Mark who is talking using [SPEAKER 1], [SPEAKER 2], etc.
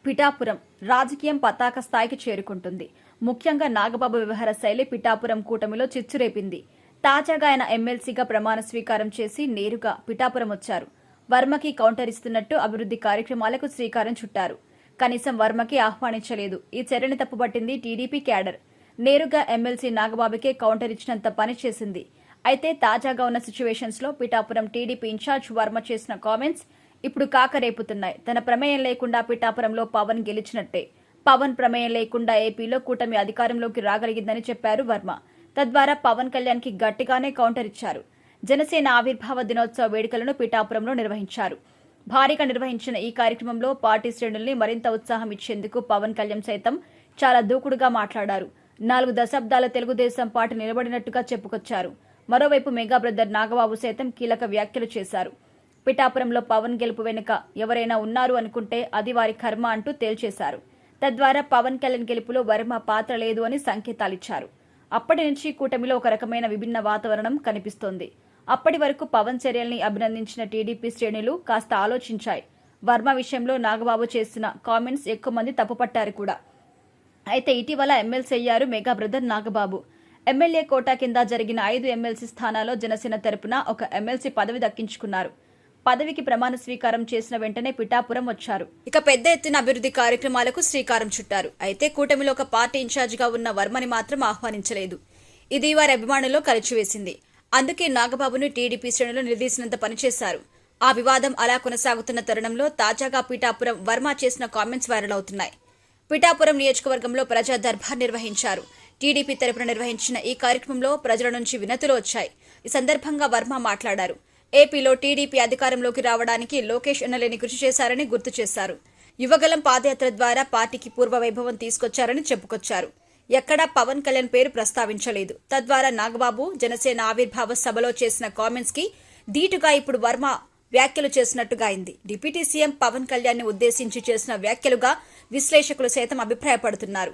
[SPEAKER 1] పిఠాపురం రాజకీయం పతాక స్థాయికి చేరుకుంటుంది. ముఖ్యంగా నాగబాబు వ్యవహార శైలి పిఠాపురం కూటమిలో చిచ్చురేపింది. తాజాగా ఆయన ఎమ్మెల్సీగా ప్రమాణ స్వీకారం చేసి నేరుగా పిఠాపురం వచ్చారు. వర్మకి కౌంటర్ ఇస్తున్నట్టు అభివృద్ధి కార్యక్రమాలకు శ్రీకారం చుట్టారు. కనీసం వర్మకి ఆహ్వానించలేదు. ఈ చర్యని తప్పుపట్టింది టీడీపీ క్యాడర్. నేరుగా ఎమ్మెల్సీ నాగబాబుకే కౌంటర్ ఇచ్చినంత పని చేసింది. అయితే తాజాగా ఉన్న సిచ్యువేషన్స్ లో పిఠాపురం టీడీపీ ఇన్ఛార్జ్ వర్మ చేసిన కామెంట్స్ ఇప్పుడు కాకరేపుతున్నాయి. తన ప్రమేయం లేకుండా పిఠాపురంలో పవన్ గెలిచినట్టే. పవన్ ప్రమేయం లేకుండా ఏపీలో కూటమి అధికారంలోకి రాగలిగిందని చెప్పారు వర్మ. తద్వారా పవన్ కళ్యాణ్ కి గట్టిగానే కౌంటర్ ఇచ్చారు. జనసేన ఆవిర్భావ దినోత్సవ వేడుకలను పిఠాపురంలో నిర్వహించారు. భారీగా నిర్వహించిన ఈ కార్యక్రమంలో పార్టీ శ్రేణుల్ని మరింత ఉత్సాహం ఇచ్చేందుకు పవన్ కళ్యాణ్ సైతం చాలా దూకుడుగా మాట్లాడారు. 4 దశాబ్దాల తెలుగుదేశం పార్టీ నిలబడినట్టుగా చెప్పుకొచ్చారు. మరోవైపు మెగా బ్రదర్ నాగబాబు సైతం కీలక వ్యాఖ్యలు చేశారు. పిఠాపురంలో పవన్ గెలుపు వెనుక ఎవరైనా ఉన్నారు అనుకుంటే అది వారి కర్మ అంటూ తేల్చేశారు. తద్వారా పవన్ కళ్యాణ్ గెలుపులో వర్మ పాత్ర లేదు అని సంకేతాలిచ్చారు. అప్పటి నుంచి కూటమిలో ఒక రకమైన విభిన్న వాతావరణం కనిపిస్తోంది. అప్పటి వరకు పవన్ చర్యల్ని అభినందించిన టీడీపీ శ్రేణులు కాస్త ఆలోచించాయి. వర్మ విషయంలో నాగబాబు చేసిన కామెంట్స్ ఎక్కువ మంది తప్పుపట్టారు కూడా. అయితే ఇటీవల ఎమ్మెల్సీ అయ్యారు mega brother Nagababu. MLA quota కింద జరిగిన 5 ఎమ్మెల్సీ స్థానాల్లో జనసేన తరపున ఒక ఎమ్మెల్సీ పదవి దక్కించుకున్నారు. పదవికి ప్రమాణ స్వీకారం చేసిన వెంటనే పిఠాపురం వచ్చారు. ఇక పెద్ద ఎత్తున అభివృద్ధి కార్యక్రమాలకు శ్రీకారం చుట్టారు. అయితే కూటమిలో ఒక పార్టీ ఇన్ఛార్జిగా ఉన్న వర్మని మాత్రం ఆహ్వానించలేదు. ఇది వారి అభిమానుల్లో కలిచివేసింది. అందుకే నాగబాబును టీడీపీ శ్రేణులు నిలదీసినంత పనిచేశారు. ఆ వివాదం అలా కొనసాగుతున్న తరుణంలో తాజాగా పిఠాపురం వర్మ చేసిన కామెంట్స్ వైరల్ అవుతున్నాయి. పిఠాపురం నియోజకవర్గంలో ప్రజా దర్బార్ నిర్వహించారు. టీడీపీ తరపున నిర్వహించిన ఈ కార్యక్రమంలో ప్రజల నుంచి వినతులు వచ్చాయి. ఈ సందర్భంగా వర్మ మాట్లాడారు. ఏపీలో టీడీపీ అధికారంలోకి రావడానికి లోకేష్ ఎన్నలేని కృషి చేశారని గుర్తు చేశారు. యువగలం పాదయాత్ర ద్వారా పార్టీకి పూర్వ వైభవం తీసుకొచ్చారని చెప్పుకొచ్చారు. ఎక్కడా పవన్ కళ్యాణ్ పేరు ప్రస్తావించలేదు. తద్వారా నాగబాబు జనసేన ఆవిర్భావ సభలో చేసిన కామెంట్స్ కి ధీటుగా ఇప్పుడు వర్మ వ్యాఖ్యలు చేసినట్టుగా అయింది. డిప్యూటీ సీఎం పవన్ కళ్యాణ్ ని ఉద్దేశించి చేసిన వ్యాఖ్యలుగా విశ్లేషకులు సైతం అభిప్రాయపడుతున్నారు.